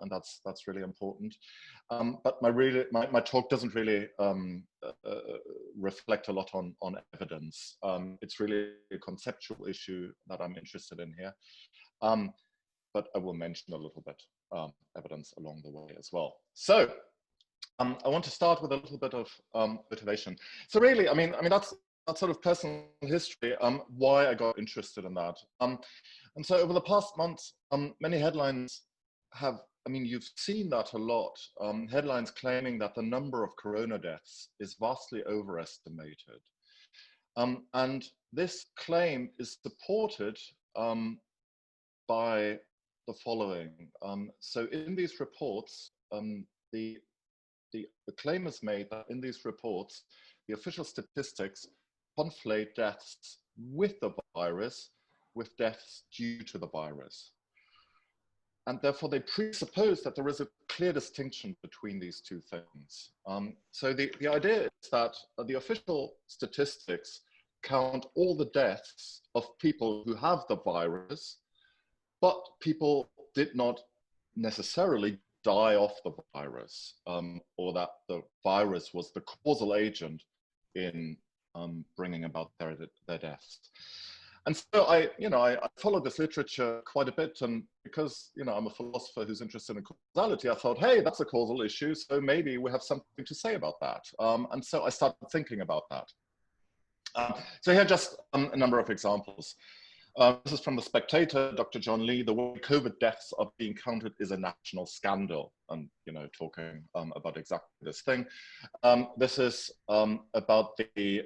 and that's really important. But my talk doesn't really reflect a lot on evidence. It's really a conceptual issue that I'm interested in here. But I will mention a little bit evidence along the way as well. So I want to start with a little bit of motivation. So really, I mean that's sort of personal history, why I got interested in that. And so over the past months, many headlines have, I mean, you've seen that a lot, headlines claiming that the number of corona deaths is vastly overestimated. And this claim is supported by the following. So in these reports, the claim is made that in these reports, the official statistics conflate deaths with the virus with deaths due to the virus. And therefore they presuppose that there is a clear distinction between these two things. So the idea is that the official statistics count all the deaths of people who have the virus, but people did not necessarily die of the virus, or that the virus was the causal agent in bringing about their deaths. And so I followed this literature quite a bit, and because I'm a philosopher who's interested in causality, I thought, hey, that's a causal issue, so maybe we have something to say about that. And so I started thinking about that. So here are just a number of examples. This is from The Spectator, Dr. John Lee. The way COVID deaths are being counted is a national scandal, and talking about exactly this thing. This is about the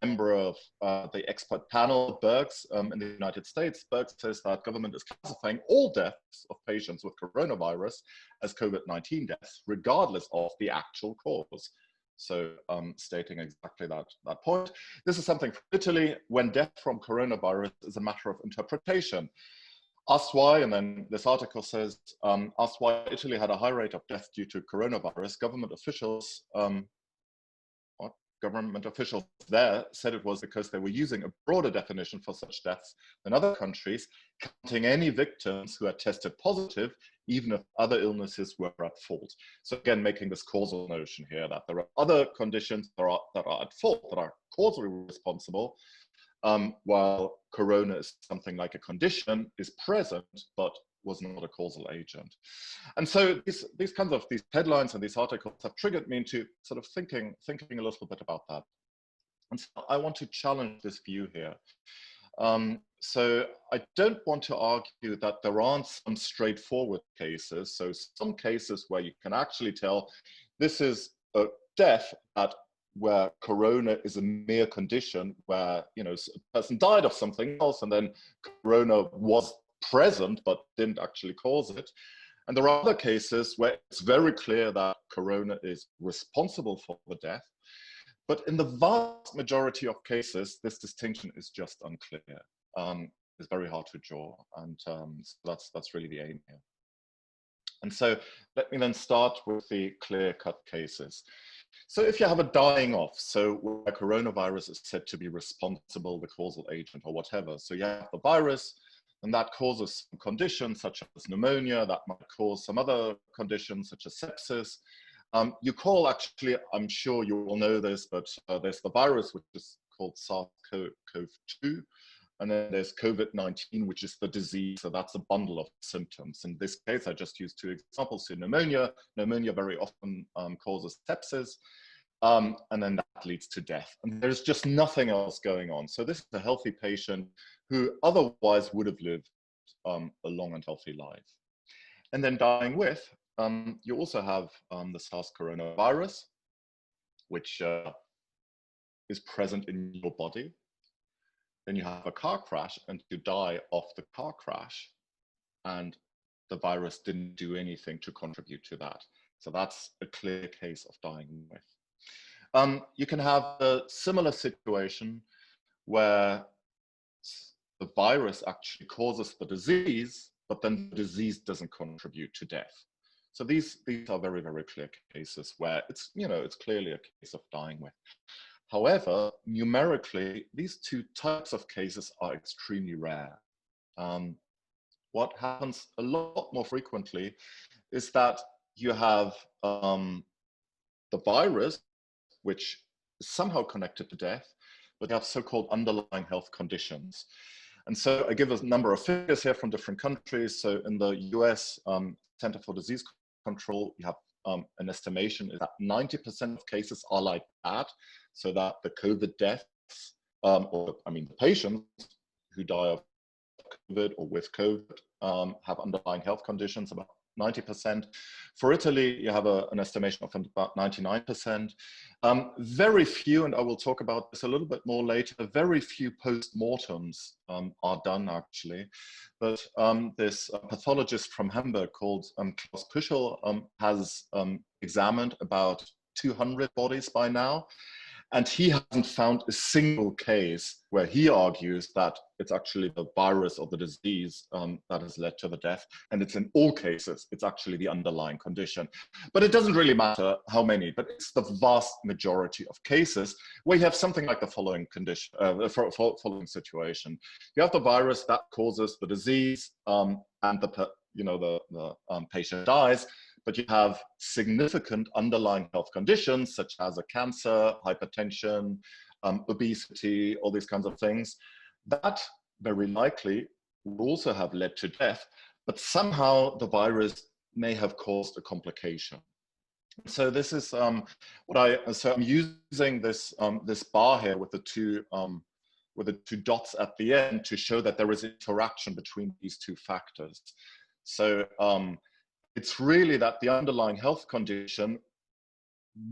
member of the expert panel, Bergs, in the United States. Bergs says that government is classifying all deaths of patients with coronavirus as COVID-19 deaths, regardless of the actual cause. So stating exactly that point. This is something from Italy, when death from coronavirus is a matter of interpretation. Asked why, and then this article says, asked why Italy had a high rate of death due to coronavirus, government officials there said it was because they were using a broader definition for such deaths than other countries, counting any victims who had tested positive, even if other illnesses were at fault. So again, making this causal notion here that there are other conditions that are at fault, that are causally responsible, while corona is something like a condition, is present, but was not a causal agent. And so these kinds of headlines and these articles have triggered me into sort of thinking a little bit about that. And so I want to challenge this view here. So I don't want to argue that there aren't some straightforward cases. So some cases where you can actually tell this is a death where corona is a mere condition, where a person died of something else and then corona was present but didn't actually cause it. And there are other cases where it's very clear that corona is responsible for the death. But in the vast majority of cases, this distinction is just unclear. It's very hard to draw, and so that's really the aim here. And so let me then start with the clear-cut cases. So if you have a dying off, so where coronavirus is said to be responsible, the causal agent or whatever, so you have the virus, and that causes some conditions such as pneumonia, that might cause some other conditions such as sepsis. You call, actually, I'm sure you all know this, but there's the virus, which is called SARS-CoV-2, and then there's COVID-19, which is the disease, so that's a bundle of symptoms. In this case, I just used two examples, so pneumonia very often causes sepsis, and then that leads to death. And there's just nothing else going on. So this is a healthy patient who otherwise would have lived a long and healthy life. And then dying with, you also have the SARS coronavirus, which is present in your body. Then you have a car crash and you die of the car crash, and the virus didn't do anything to contribute to that. So that's a clear case of dying with. You can have a similar situation where the virus actually causes the disease, but then the disease doesn't contribute to death. So these are very, very clear cases where it's clearly a case of dying with. However, numerically, these two types of cases are extremely rare. what happens a lot more frequently is that you have the virus, which is somehow connected to death, but you have so-called underlying health conditions. And so I give a number of figures here from different countries. So in the US Center for Disease Control, you have an estimation is that 90% of cases are like that, so that the COVID deaths, or I mean the patients who die of COVID or with COVID have underlying health conditions, about 90%. For Italy, you have an estimation of about 99%. Very few, and I will talk about this a little bit more later, very few postmortems are done actually. But this pathologist from Hamburg called Klaus Püschel has examined about 200 bodies by now. And he hasn't found a single case where he argues that it's actually the virus or the disease that has led to the death. And it's in all cases, it's actually the underlying condition. But it doesn't really matter how many, but it's the vast majority of cases where you have something like the following condition, following situation. You have the virus that causes the disease and the patient dies. But you have significant underlying health conditions such as a cancer, hypertension, obesity, all these kinds of things, that very likely would also have led to death, but somehow the virus may have caused a complication. So this is I'm using this this bar here with the two dots at the end to show that there is interaction between these two factors. So it's really that the underlying health condition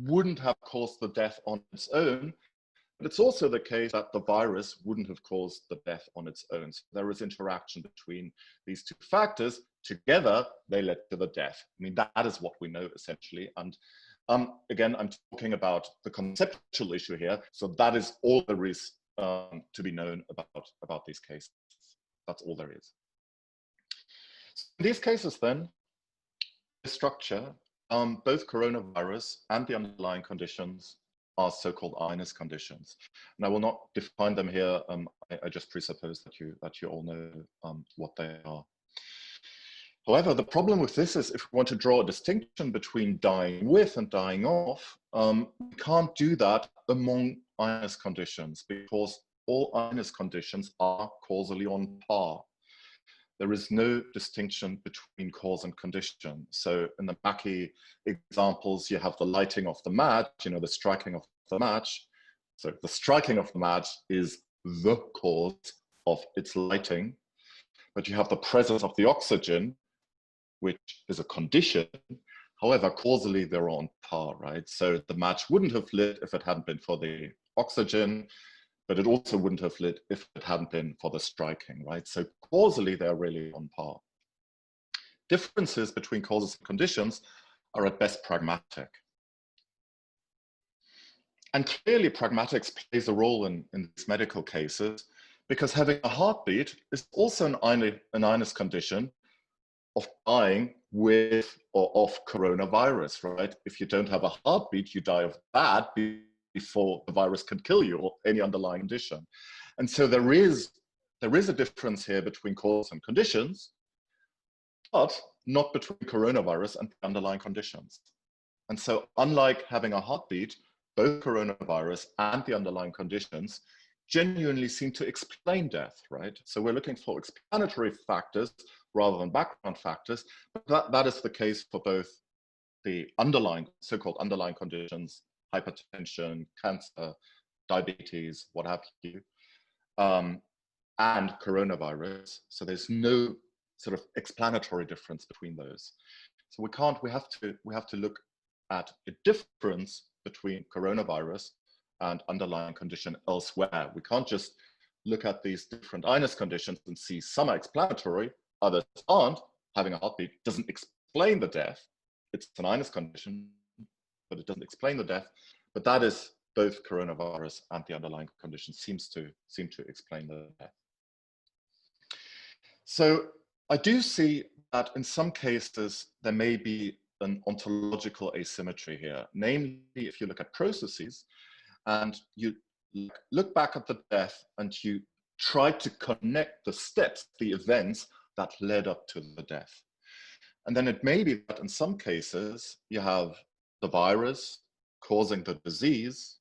wouldn't have caused the death on its own, but it's also the case that the virus wouldn't have caused the death on its own. So there is interaction between these two factors. Together, they led to the death. I mean, that is what we know essentially. And again, I'm talking about the conceptual issue here. So that is all there is to be known about these cases. That's all there is. So in these cases then, structure, both coronavirus and the underlying conditions are so-called INS conditions. And I will not define them here. I just presuppose that you all know what they are. However, the problem with this is if we want to draw a distinction between dying with and dying off, we can't do that among INS conditions because all INS conditions are causally on par. There is no distinction between cause and condition. So in the Mackey examples, you have the lighting of the match, the striking of the match. So the striking of the match is the cause of its lighting, but you have the presence of the oxygen, which is a condition. However, causally they're on par, right? So the match wouldn't have lit if it hadn't been for the oxygen, but it also wouldn't have lit if it hadn't been for the striking, right? So causally, they're really on par. Differences between causes and conditions are at best pragmatic. And clearly, pragmatics plays a role in these medical cases because having a heartbeat is also an INS condition of dying with or of coronavirus, right? If you don't have a heartbeat, you die of that before the virus can kill you or any underlying condition. And so there is a difference here between cause and conditions, but not between coronavirus and the underlying conditions. And so unlike having a heartbeat, both coronavirus and the underlying conditions genuinely seem to explain death, right? So we're looking for explanatory factors rather than background factors, but that is the case for both the underlying, so-called underlying conditions, hypertension, cancer, diabetes, what have you, and coronavirus. So there's no sort of explanatory difference between those. So we have to look at a difference between coronavirus and underlying condition elsewhere. We can't just look at these different INS conditions and see some are explanatory, others aren't. Having a heartbeat doesn't explain the death. It's an INS condition, but it doesn't explain the death. But that is both coronavirus and the underlying condition seem to explain the death. So I do see that in some cases there may be an ontological asymmetry here. Namely, if you look at processes and you look back at the death and you try to connect the steps, the events that led up to the death. And then it may be that in some cases you have the virus causing the disease,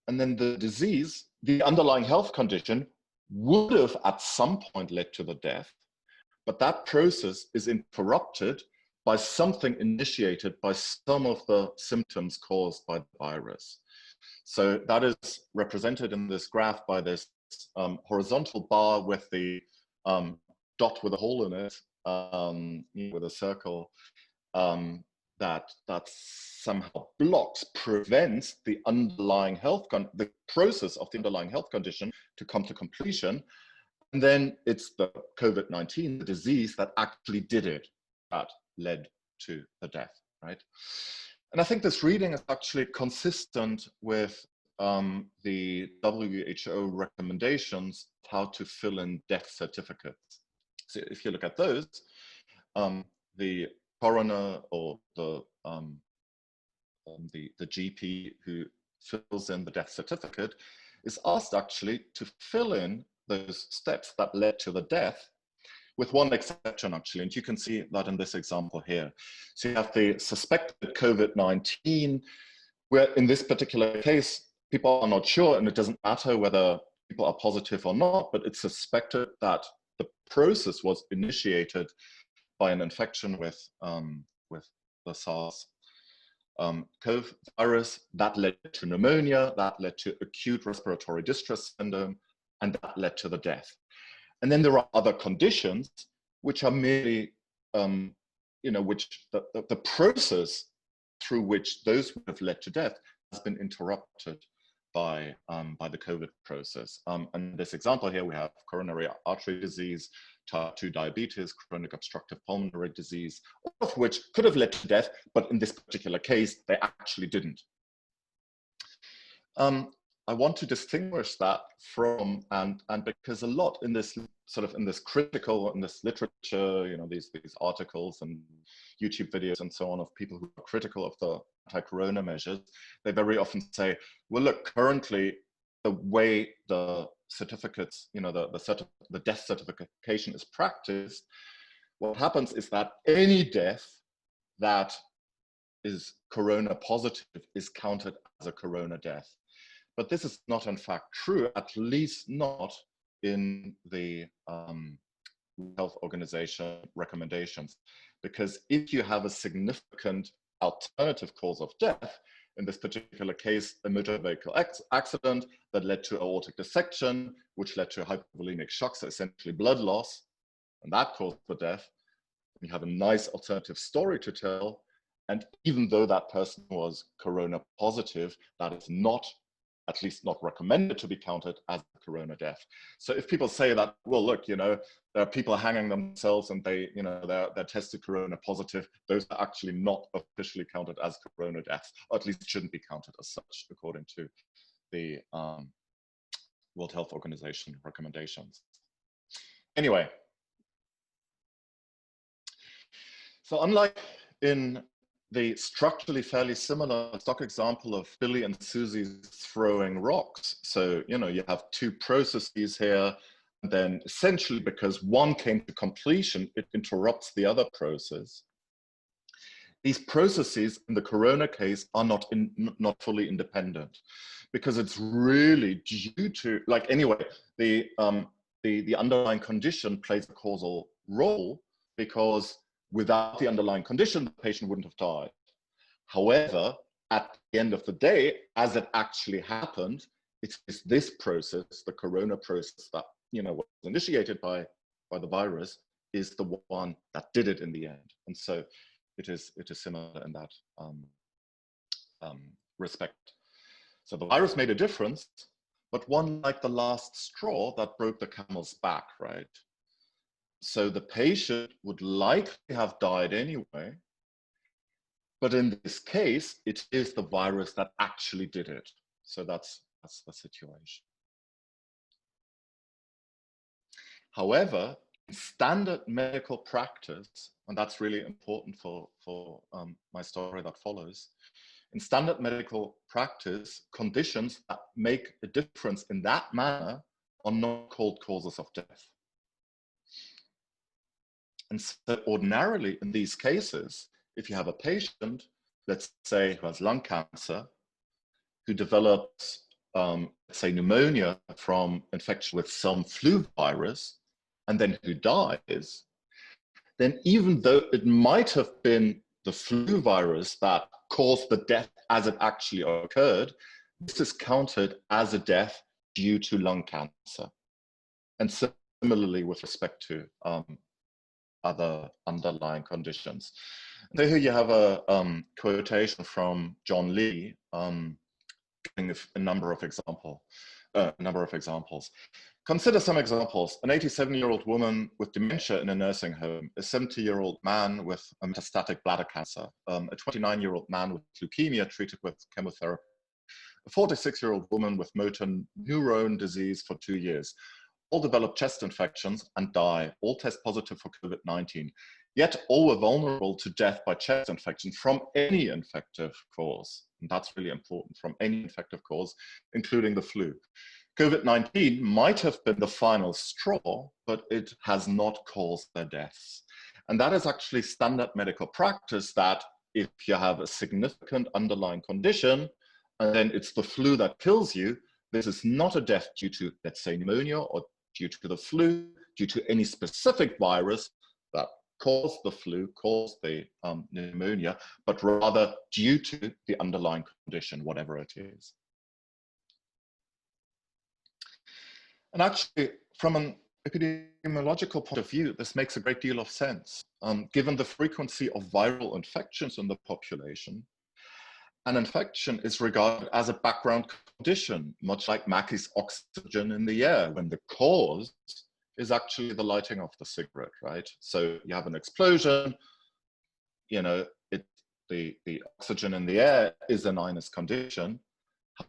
and then the disease, the underlying health condition, would have at some point led to the death, but that process is interrupted by something initiated by some of the symptoms caused by the virus. So that is represented in this graph by this horizontal bar with the dot with a hole in it, with a circle, that somehow blocks, prevents the underlying health, the process of the underlying health condition to come to completion. And then it's the COVID-19, the disease that actually did it, that led to the death, right? And I think this reading is actually consistent with the WHO recommendations of how to fill in death certificates. So if you look at those, the coroner or the GP who fills in the death certificate is asked actually to fill in those steps that led to the death, with one exception actually, and you can see that in this example here. So you have the suspected COVID-19, where in this particular case, people are not sure, and it doesn't matter whether people are positive or not, but it's suspected that the process was initiated by an infection with the SARS-CoV virus. That led to pneumonia, that led to acute respiratory distress syndrome, and that led to the death. And then there are other conditions which are merely, which the process through which those would have led to death has been interrupted by the COVID process. And this example here, we have coronary artery disease, type 2 diabetes, chronic obstructive pulmonary disease, all of which could have led to death, but in this particular case, they actually didn't. I want to distinguish that from, and because a lot in this sort of in this critical, in this literature, these articles and YouTube videos and so on of people who are critical of the anti-corona measures, they very often say, well, look, currently the way the certificates, the death certification is practiced, what happens is that any death that is corona positive is counted as a corona death. But this is not in fact true, at least not in the Health Organization recommendations. Because if you have a significant alternative cause of death, in this particular case, a motor vehicle accident that led to aortic dissection, which led to hypovolemic shock, so essentially blood loss, and that caused the death, you have a nice alternative story to tell. And even though that person was corona positive, that is not, at least not recommended to be counted as a corona death. So if people say that, well, look, there are people hanging themselves and they're tested corona positive, those are actually not officially counted as corona deaths, or at least shouldn't be counted as such, according to the World Health Organization recommendations. Anyway, so unlike in the structurally fairly similar stock example of Billy and Susie throwing rocks. So, you have two processes here, and then essentially because one came to completion, it interrupts the other process. These processes in the corona case are not fully independent, because it's really due to, the underlying condition plays a causal role, because without the underlying condition, the patient wouldn't have died. However, at the end of the day, as it actually happened, it's this process, the corona process that was initiated by the virus, is the one that did it in the end. And so it is similar in that respect. So the virus made a difference, but one like the last straw that broke the camel's back, right? So the patient would likely have died anyway, but in this case, it is the virus that actually did it. So that's the situation. However, in standard medical practice, and that's really important for my story that follows, in standard medical practice, conditions that make a difference in that manner are not called causes of death. And so ordinarily in these cases, if you have a patient, let's say, who has lung cancer, who develops, let's say, pneumonia from infection with some flu virus, and then who dies, then even though it might have been the flu virus that caused the death as it actually occurred, this is counted as a death due to lung cancer. And similarly with respect to other underlying conditions. So here you have a quotation from John Lee, giving a number of examples. Consider some examples. An 87-year-old woman with dementia in a nursing home, a 70-year-old man with a metastatic bladder cancer, a 29-year-old man with leukemia treated with chemotherapy, a 46-year-old woman with motor neuron disease for 2 years. All develop chest infections and die, all test positive for COVID-19. Yet all were vulnerable to death by chest infection from any infective cause. And that's really important, from any infective cause, including the flu. COVID-19 might have been the final straw, but it has not caused their deaths. And that is actually standard medical practice, that if you have a significant underlying condition, and then it's the flu that kills you, this is not a death due to, let's say, pneumonia, or due to the flu, due to any specific virus that caused the flu, caused the pneumonia, but rather due to the underlying condition, whatever it is. And actually, from an epidemiological point of view, this makes a great deal of sense. Given the frequency of viral infections in the population, an infection is regarded as a background condition, much like Mackey's oxygen in the air, when the cause is actually the lighting of the cigarette, right? So you have an explosion, you know, the oxygen in the air is a minus condition.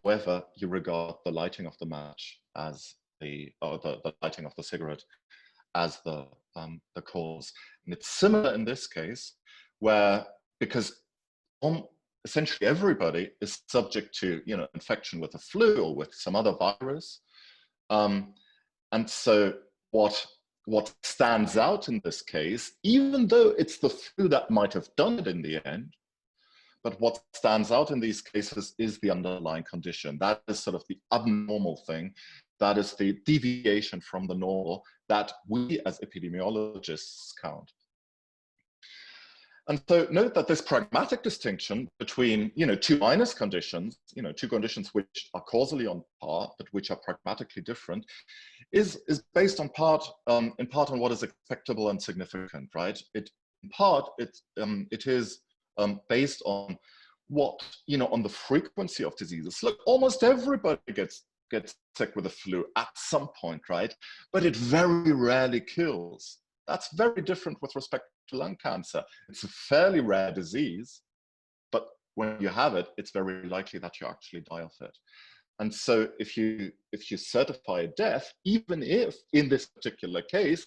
However, you regard the lighting of the match as the lighting of the cigarette as the cause. And it's similar in this case, where, because essentially everybody is subject to, you know, infection with the flu or with some other virus. And so what stands out in this case, even though it's the flu that might have done it in the end, but what stands out in these cases is the underlying condition. That is sort of the abnormal thing. That is the deviation from the normal that we as epidemiologists count. And so note that this pragmatic distinction between, you know, two minus conditions, you know, two conditions which are causally on par, but which are pragmatically different, is based on in part on what is expectable and significant, right? In part, it is based on what, you know, on the frequency of diseases. Look, almost everybody gets sick with the flu at some point, right? But it very rarely kills. That's very different with respect to lung cancer. It's a fairly rare disease, but when you have it, it's very likely that you actually die of it. And so if you certify a death, even if in this particular case,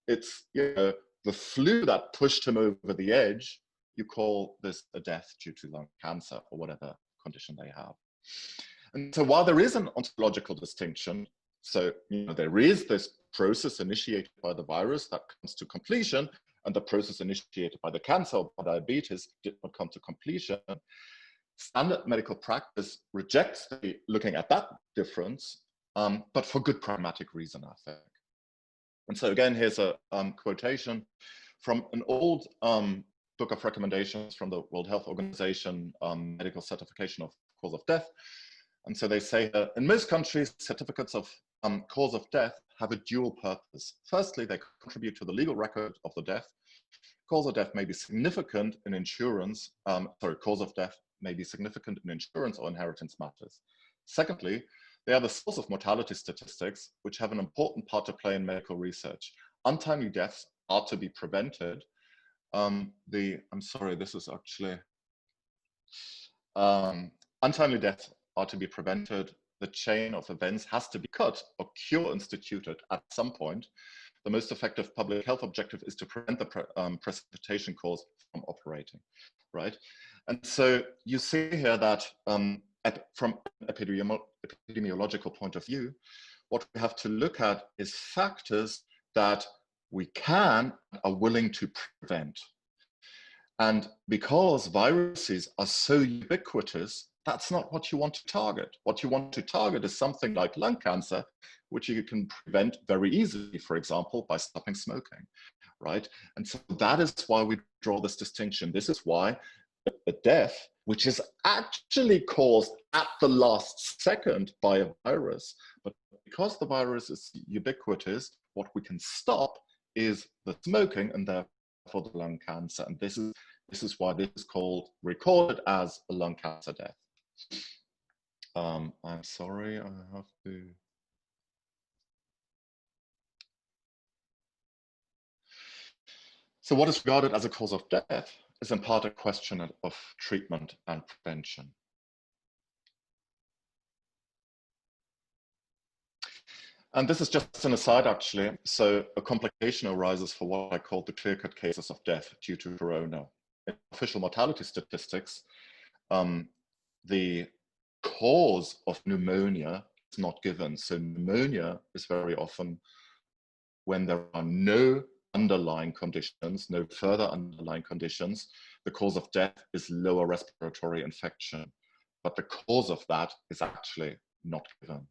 it's, you know, the flu that pushed him over the edge, you call this a death due to lung cancer or whatever condition they have. And so while there is an ontological distinction, so, you know, there is this process initiated by the virus that comes to completion, and the process initiated by the cancer or by diabetes did not come to completion. Standard medical practice rejects looking at that difference, but for good pragmatic reason, I think. And so again, here's a quotation from an old book of recommendations from the World Health Organization, medical certification of cause of death. And so they say that in most countries, certificates of cause of death have a dual purpose. Firstly, they contribute to the legal record of the death. Cause of death may be significant in insurance, cause of death may be significant in insurance or inheritance matters. Secondly, they are the source of mortality statistics, which have an important part to play in medical research. Untimely deaths are to be prevented. Untimely deaths are to be prevented. The chain of events has to be cut or cure instituted at some point. The most effective public health objective is to prevent the precipitation cause from operating, right? And so you see here that from an epidemiological point of view, what we have to look at is factors that we are willing to prevent. And because viruses are so ubiquitous, that's not what you want to target. What you want to target is something like lung cancer, which you can prevent very easily, for example, by stopping smoking, right? And so that is why we draw this distinction. This is why a death, which is actually caused at the last second by a virus, but because the virus is ubiquitous, what we can stop is the smoking and therefore the lung cancer. And this is why this is recorded as a lung cancer death. I'm sorry, I have to. So what is regarded as a cause of death is in part a question of treatment and prevention. And this is just an aside, actually. So a complication arises for what I call the clear-cut cases of death due to corona. In official mortality statistics, the cause of pneumonia is not given. So pneumonia is very often when there are no underlying conditions, no further underlying conditions, the cause of death is lower respiratory infection. But the cause of that is actually not given.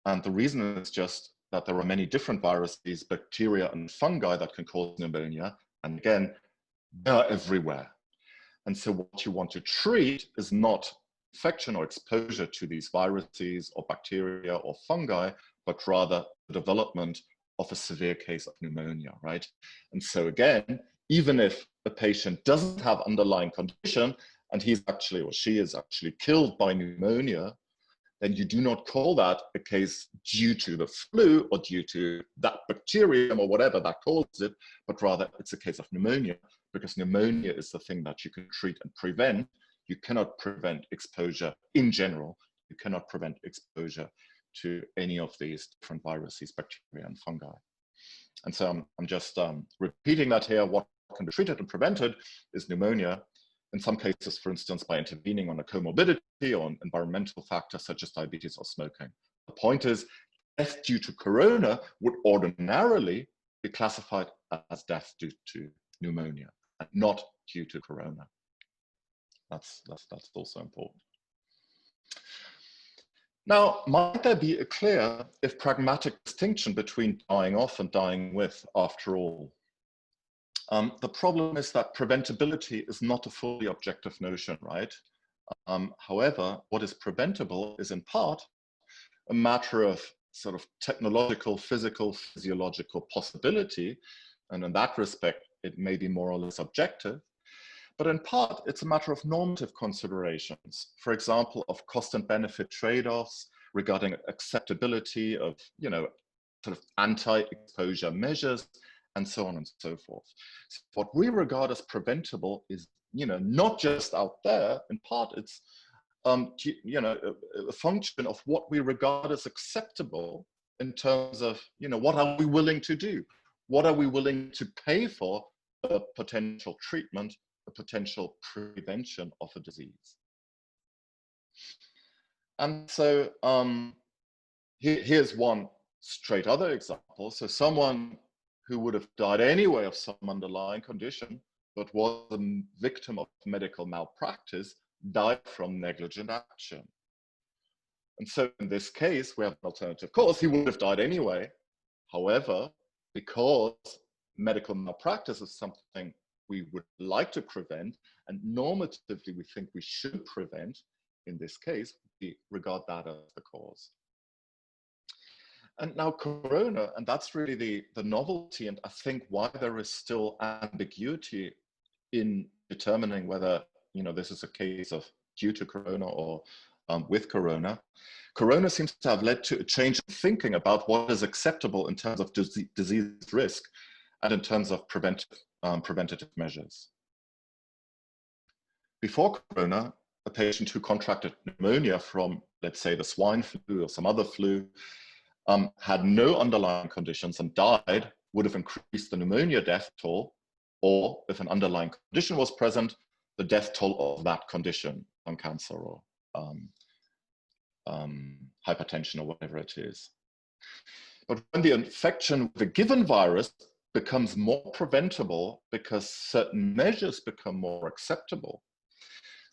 And the reason is just that there are many different viruses, bacteria and fungi that can cause pneumonia. And again, they're everywhere. And so what you want to treat is not infection or exposure to these viruses or bacteria or fungi, but rather the development of a severe case of pneumonia, right? And so again, even if a patient doesn't have underlying condition and he's actually or she is actually killed by pneumonia, then you do not call that a case due to the flu or due to that bacterium or whatever that caused it, but rather it's a case of pneumonia, because pneumonia is the thing that you can treat and prevent. You cannot prevent exposure in general. You cannot prevent exposure to any of these different viruses, bacteria and fungi. And so I'm just repeating that here. What can be treated and prevented is pneumonia. In some cases, for instance, by intervening on a comorbidity or an environmental factor such as diabetes or smoking. The point is, death due to corona would ordinarily be classified as death due to pneumonia and not due to corona. That's also important. Now, might there be a clear, if pragmatic, distinction between dying off and dying with, after all? The problem is that preventability is not a fully objective notion, right? However, what is preventable is in part a matter of sort of technological, physical, physiological possibility. And in that respect, it may be more or less objective. But in part, it's a matter of normative considerations. For example, of cost and benefit trade-offs regarding acceptability of, sort of anti-exposure measures, and so on and so forth. So what we regard as preventable is, not just out there. In part, it's, a function of what we regard as acceptable in terms of, what are we willing to do? What are we willing to pay for a potential treatment, a potential prevention of a disease? And so here's one straight other example. So someone who would have died anyway of some underlying condition, but was a victim of medical malpractice, died from negligent action. And so in this case, we have an alternative cause. He would have died anyway. However, because medical malpractice is something we would like to prevent, and normatively we think we should prevent, in this case, we regard that as the cause. And now corona, and that's really the novelty, and I think why there is still ambiguity in determining whether this is a case of due to corona or with corona. Corona seems to have led to a change in thinking about what is acceptable in terms of disease risk and in terms of preventative measures. Before corona, a patient who contracted pneumonia from, let's say, the swine flu or some other flu, had no underlying conditions and died, would have increased the pneumonia death toll, or if an underlying condition was present, the death toll of that condition, lung cancer or hypertension or whatever it is. But when the infection with a given virus becomes more preventable because certain measures become more acceptable,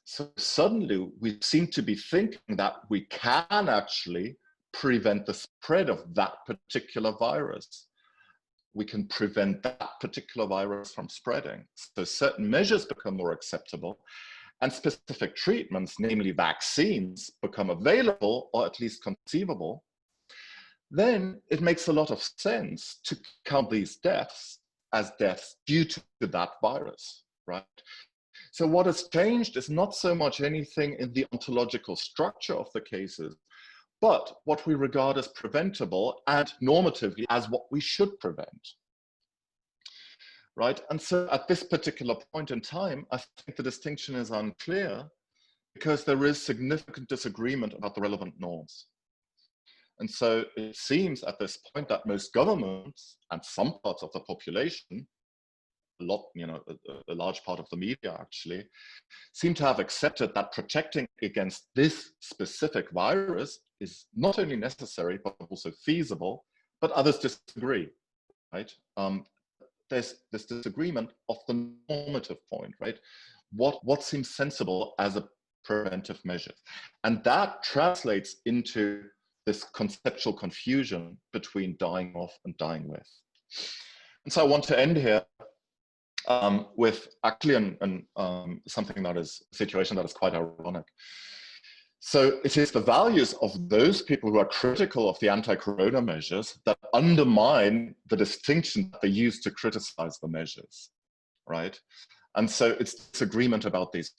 so suddenly we seem to be thinking that we can actually prevent the spread of that particular virus. We can prevent that particular virus from spreading. So certain measures become more acceptable, and specific treatments, namely vaccines, become available or at least conceivable. Then it makes a lot of sense to count these deaths as deaths due to that virus, right? So what has changed is not so much anything in the ontological structure of the cases, but what we regard as preventable and normatively as what we should prevent, right? And so at this particular point in time, I think the distinction is unclear because there is significant disagreement about the relevant norms. And so it seems at this point that most governments and some parts of the population, a large part of the media actually, seem to have accepted that protecting against this specific virus is not only necessary, but also feasible, but others disagree, right? There's this disagreement of the normative point, right? What seems sensible as a preventive measure? And that translates into this conceptual confusion between dying off and dying with. And so I want to end here with actually something that is a situation that is quite ironic. So it is the values of those people who are critical of the anti-corona measures that undermine the distinction that they use to criticize the measures, right? And so it's disagreement about these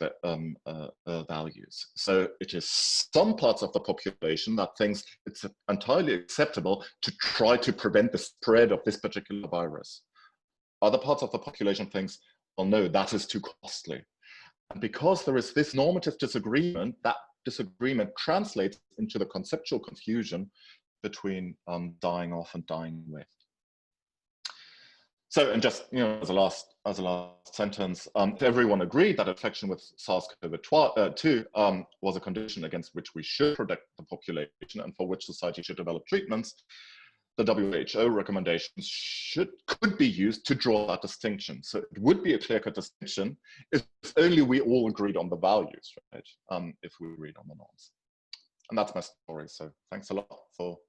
values. So it is some parts of the population that thinks it's entirely acceptable to try to prevent the spread of this particular virus. Other parts of the population thinks, well, no, that is too costly. And because there is this normative disagreement, that disagreement translates into the conceptual confusion between dying off and dying with. So, and just as a last sentence, if everyone agreed that infection with SARS-CoV-2 was a condition against which we should protect the population and for which society should develop treatments, the WHO recommendations could be used to draw that distinction. So it would be a clear-cut distinction if only we all agreed on the values, right? If we agreed on the norms. And that's my story. So thanks a lot for